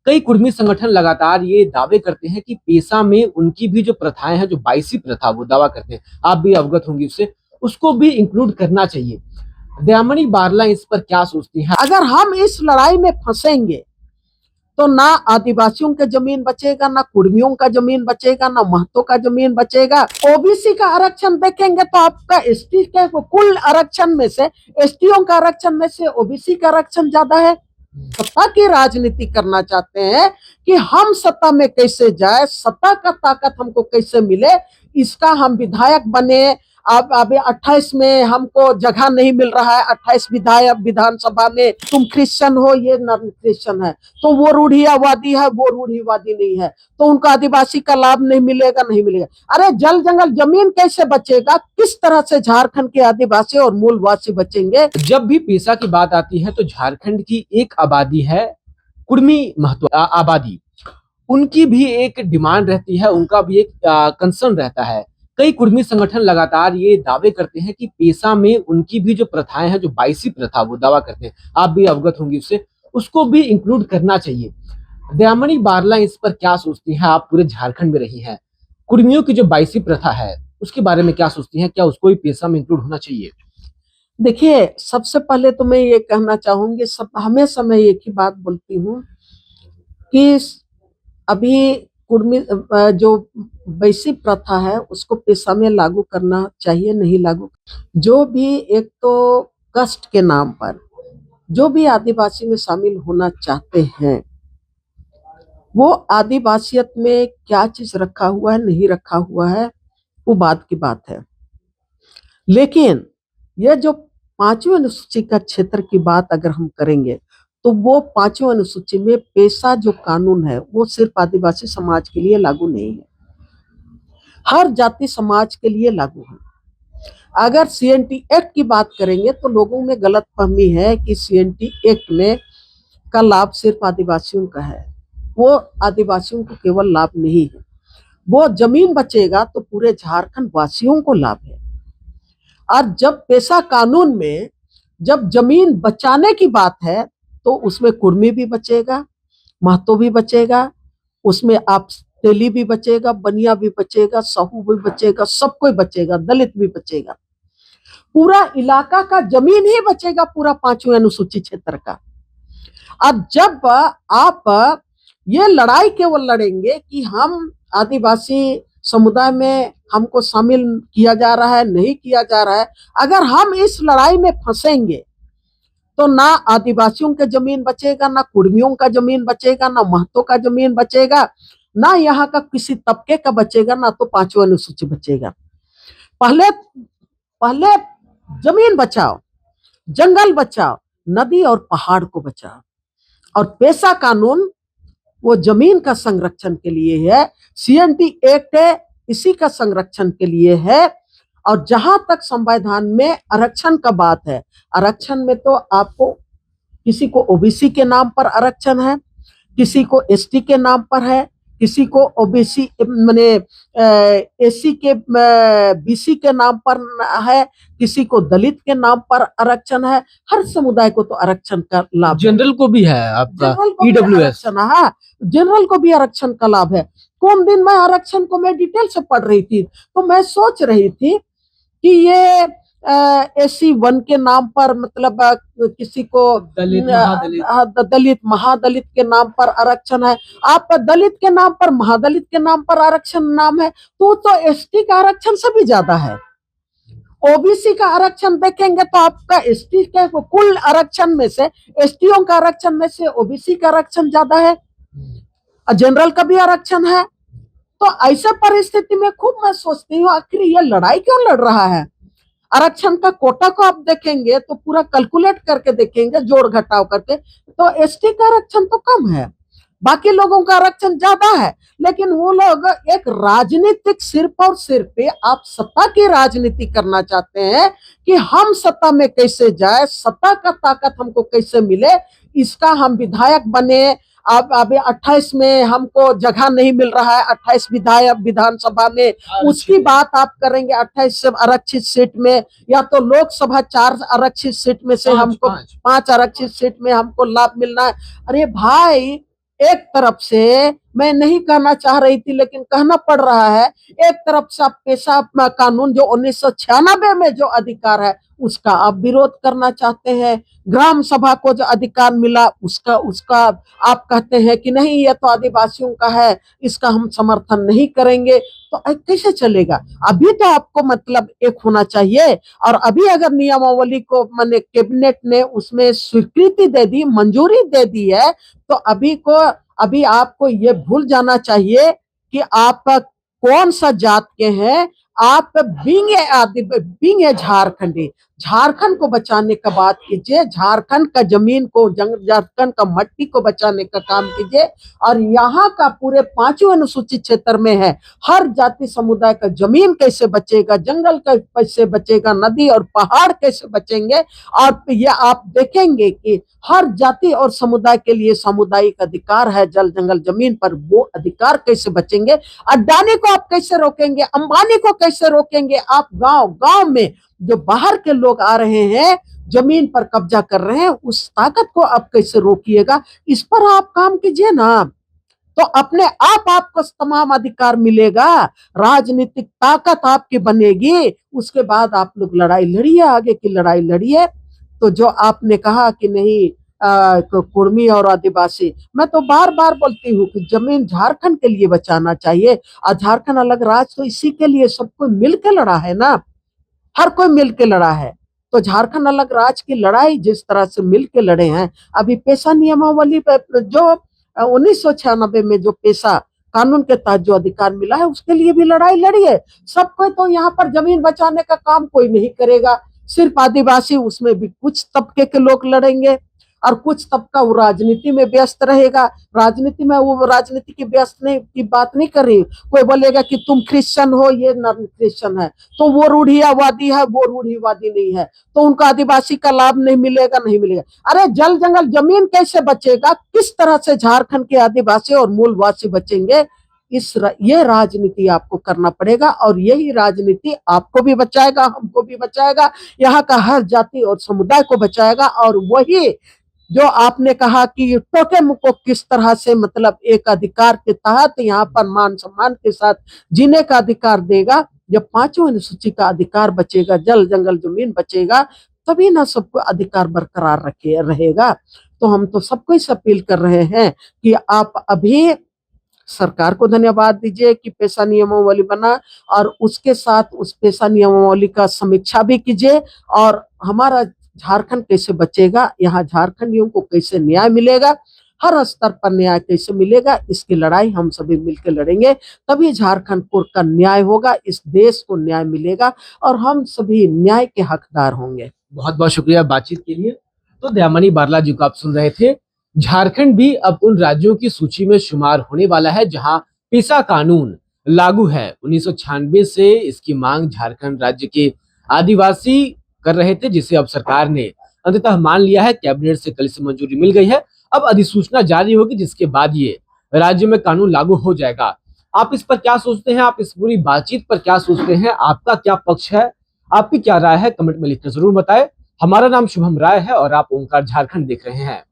कई कुर्मी संगठन लगातार ये दावे करते हैं कि पेशा में उनकी भी जो प्रथाएं हैं, जो 22वीं प्रथा वो दावा करते हैं, आप भी अवगत होंगी उससे, उसको भी इंक्लूड करना चाहिए। दयामणि बारला इस पर क्या सोचती हैं? अगर हम इस लड़ाई में फंसेंगे तो ना आदिवासियों का जमीन बचेगा, ना कुर्मियों का जमीन बचेगा, ना महतो का जमीन बचेगा। ओबीसी का आरक्षण देखेंगे तो आपका एसटी के कुल आरक्षण में से, एसटीओ का आरक्षण में से ओबीसी का आरक्षण ज्यादा है। सत्ता की राजनीति करना चाहते हैं कि हम सत्ता में कैसे जाए, सत्ता का ताकत हमको कैसे मिले, इसका हम विधायक बने। अब अभी 28 में हमको जगह नहीं मिल रहा है, 28 विधायक विधानसभा में, तुम क्रिश्चियन हो, ये नॉन क्रिश्चियन है, तो वो रूढ़ियावादी है, वो रूढ़िवादी नहीं है, तो उनको आदिवासी का लाभ नहीं मिलेगा, नहीं मिलेगा। अरे जल जंगल जमीन कैसे बचेगा? किस तरह से झारखंड के आदिवासी और मूलवासी बचेंगे? जब भी पेशा की बात आती है तो झारखंड की एक आबादी है कुर्मी महतो आबादी, उनकी भी एक डिमांड रहती है, उनका भी एक कंसर्न रहता है। कई कुर्मी संगठन लगातार ये दावे करते हैं कि पेशा में उनकी भी जो प्रथाएं हैं, जो 22वीं प्रथा वो दावा करते हैं, आप भी अवगत होंगी उससे, उसको भी इंक्लूड करना चाहिए। दयामणि बारला इस पर क्या सोचती हैं? आप पूरे झारखंड में रही हैं, कुर्मियों की जो 22वीं प्रथा है उसके बारे में क्या सोचती हैं? क्या उसको भी पेशा में इंक्लूड होना चाहिए? देखिए, सबसे पहले तो मैं ये कहना चाहूंगी, सब हमेशा मैं एक ही बात बोलती हूँ कि अभी कुर्मी जो वैसी प्रथा है उसको पेशा में लागू करना चाहिए, नहीं लागू। जो भी एक तो कष्ट के नाम पर जो भी आदिवासी में शामिल होना चाहते हैं, वो आदिवासियत में क्या चीज रखा हुआ है, नहीं रखा हुआ है, वो बात की बात है। लेकिन ये जो 5वीं अनुसूची का क्षेत्र की बात अगर हम करेंगे तो वो 5वीं अनुसूची में पेशा जो कानून है वो सिर्फ आदिवासी समाज के लिए लागू नहीं है, हर जाति समाज के लिए लागू है। अगर सीएनटी एक्ट की बात करेंगे तो लोगों में गलतफहमी है कि सीएनटी एक्ट में का लाभ सिर्फ आदिवासियों का है। वो आदिवासियों को केवल लाभ नहीं है, वो जमीन बचेगा तो पूरे झारखंड वासियों को लाभ है। और जब पेशा कानून में जब जमीन बचाने की बात है तो उसमें कुर्मी भी बचेगा, महतो भी बचेगा, उसमें आप तेली भी बचेगा, बनिया भी बचेगा, साहू भी बचेगा, सब कोई बचेगा, दलित भी बचेगा, पूरा इलाका का जमीन ही बचेगा, पूरा 5वीं अनुसूची क्षेत्र का। अब जब आप ये लड़ाई केवल लड़ेंगे कि हम आदिवासी समुदाय में हमको शामिल किया जा रहा है, नहीं किया जा रहा है, अगर हम इस लड़ाई में फंसेंगे तो ना आदिवासियों का जमीन बचेगा, ना कुर्मियों का जमीन बचेगा, ना महतो का जमीन बचेगा, ना यहाँ का किसी तबके का बचेगा, ना तो 5वीं अनुसूची बचेगा। पहले पहले जमीन बचाओ, जंगल बचाओ, नदी और पहाड़ को बचाओ। और पेशा कानून वो जमीन का संरक्षण के लिए है, सीएनटी एक्ट है इसी का संरक्षण के लिए है। और जहां तक संविधान में आरक्षण का बात है, आरक्षण में तो आपको किसी को ओबीसी के नाम पर आरक्षण है, किसी को एसटी के नाम पर है, किसी को ओबीसी माने एससी के बीसी के नाम पर है, किसी को दलित के नाम पर आरक्षण है। हर समुदाय को तो आरक्षण का लाभ, जनरल को भी है आपका ईडब्ल्यूएस, हाँ, जनरल को भी आरक्षण का लाभ है। कौन दिन मैं आरक्षण को मैं डिटेल से पढ़ रही थी तो मैं सोच रही थी कि ये एससी 1 के नाम पर मतलब किसी को दलित महादलित के नाम पर आरक्षण है। आप दलित के नाम पर, महादलित के नाम पर आरक्षण नाम है तो एसटी का आरक्षण से भी ज्यादा है। ओबीसी का आरक्षण देखेंगे तो आपका एसटी के कुल आरक्षण में से, एसटीओ का आरक्षण में से ओबीसी का आरक्षण ज्यादा है, जनरल का भी आरक्षण है। तो ऐसे परिस्थिति में खूब मैं सोचती हूँ आखिर ये लड़ाई क्यों लड़ रहा है। आरक्षण का कोटा को आप देखेंगे तो पूरा कैलकुलेट करके देखेंगे, जोड़ घटाव करके, तो एसटी का आरक्षण तो कम है, बाकी लोगों का आरक्षण ज्यादा है। लेकिन वो लोग एक राजनीतिक सिर्फ और सिर्फ आप सत्ता की राजनीति करना चाहते हैं कि हम सत्ता में कैसे जाए, सत्ता का ताकत हमको कैसे मिले, इसका हम विधायक बने। अब अभी 28 में हमको जगह नहीं मिल रहा है, 28 विधायक विधानसभा में, उसकी बात आप करेंगे 28 से आरक्षित सीट में, या तो लोकसभा 4 आरक्षित सीट में से हमको 5 आरक्षित सीट में हमको लाभ मिलना है। अरे भाई, एक तरफ से मैं नहीं कहना चाह रही थी लेकिन कहना पड़ रहा है, एक तरफ से आप पेशा कानून जो 1996 में जो अधिकार है उसका आप विरोध करना चाहते हैं। ग्राम सभा को जो अधिकार मिला उसका उसका आप कहते हैं कि नहीं ये तो आदिवासियों का है, इसका हम समर्थन नहीं करेंगे। तो कैसे चलेगा? अभी तो आपको मतलब एक होना चाहिए। और अभी अगर नियमावली को माने कैबिनेट ने उसमें स्वीकृति दे दी, मंजूरी दे दी है, तो अभी आपको ये भूल जाना चाहिए कि आप कौन सा जात के हैं। आप बींग ए झारखंडी, झारखंड को बचाने का बात कीजिए, झारखंड का जमीन को, झारखंड का मट्टी को बचाने का काम कीजिए। और यहाँ का पूरे 5वें अनुसूचित क्षेत्र में है, हर जाति समुदाय का जमीन कैसे बचेगा, जंगल कैसे बचेगा, नदी और पहाड़ कैसे बचेंगे। और ये आप देखेंगे कि हर जाति और समुदाय के लिए सामुदायिक अधिकार है जल जंगल जमीन पर, वो अधिकार कैसे बचेंगे। अडानी को आप कैसे रोकेंगे, अंबानी को कैसे रोकेंगे। आप गांव गांव में जो बाहर के लोग आ रहे हैं, जमीन पर कब्जा कर रहे हैं, उस ताकत को आप कैसे रोकिएगा। इस पर आप काम कीजिए ना, तो अपने आप आपको तमाम अधिकार मिलेगा, राजनीतिक ताकत आपकी बनेगी। उसके बाद आप लोग लड़ाई लड़िए, आगे की लड़ाई लड़िए। तो जो आपने कहा कि नहीं कुर्मी और आदिवासी, मैं तो बार बार बोलती हूँ कि जमीन झारखंड के लिए बचाना चाहिए। और झारखंड अलग राज्य तो इसी के लिए सबको मिलकर लड़ा है ना, हर कोई मिलकर लड़ा है। तो झारखंड अलग राज्य की लड़ाई जिस तरह से मिलकर लड़े हैं, अभी पेशा नियमावली पे जो 1996 में जो पेशा कानून के तहत जो अधिकार मिला है उसके लिए भी लड़ाई लड़ी है। सबको तो यहाँ पर जमीन बचाने का काम कोई नहीं करेगा, सिर्फ आदिवासी, उसमें भी कुछ तबके के लोग लड़ेंगे और कुछ तबका वो राजनीति में व्यस्त रहेगा। राजनीति में वो राजनीति की व्यस्त नहीं की बात नहीं कर रही। कोई बोलेगा कि तुम क्रिश्चियन हो, ये नॉन क्रिश्चियन है, तो वो रूढ़ियावादी है, वो रूढ़िवादी नहीं है, तो उनको आदिवासी का लाभ नहीं मिलेगा, नहीं मिलेगा। अरे जल जंगल जमीन कैसे बचेगा, किस तरह से झारखंड के आदिवासी और मूलवासी बचेंगे, ये राजनीति आपको करना पड़ेगा। और यही राजनीति आपको भी बचाएगा, हमको भी बचाएगा, यहाँ का हर जाति और समुदाय को बचाएगा। और वही जो आपने कहा कि टोटेम को किस तरह से मतलब एक अधिकार के तहत यहाँ पर मान सम्मान के साथ जीने का अधिकार देगा। जब 5वें अनुसूची का अधिकार बचेगा, जल जंगल जमीन बचेगा, तभी ना सबको अधिकार बरकरार रखे रहेगा। तो हम तो सबको इस अपील कर रहे हैं कि आप अभी सरकार को धन्यवाद दीजिए कि पेशा नियमावली बना, और उसके साथ उस पेशा नियमावली का समीक्षा भी कीजिए। और हमारा झारखंड कैसे बचेगा, यहाँ झारखंडियों को कैसे न्याय मिलेगा, हर स्तर पर न्याय कैसे मिलेगा, इसकी लड़ाई हम सभी मिलकर लड़ेंगे। तभी झारखंड का न्याय होगा, इस देश को न्याय मिलेगा और हम सभी न्याय के हकदार होंगे। बहुत बहुत शुक्रिया बातचीत के लिए। तो दयामणि बारला जी को आप सुन रहे थे। झारखंड भी अब उन राज्यों की सूची में शुमार होने वाला है जहां पेशा कानून लागू है। 1996 से इसकी मांग झारखंड राज्य के आदिवासी कर रहे थे, जिसे अब सरकार ने अंततः मान लिया है। कैबिनेट से कल से मंजूरी मिल गई है, अब अधिसूचना जारी होगी जिसके बाद ये राज्य में कानून लागू हो जाएगा। आप इस पर क्या सोचते हैं, आप इस पूरी बातचीत पर क्या सोचते हैं, आपका क्या पक्ष है, आपकी क्या राय है, कमेंट में लिखकर जरूर बताएं। हमारा नाम शुभम राय है और आप ओंकार झारखंड देख रहे हैं।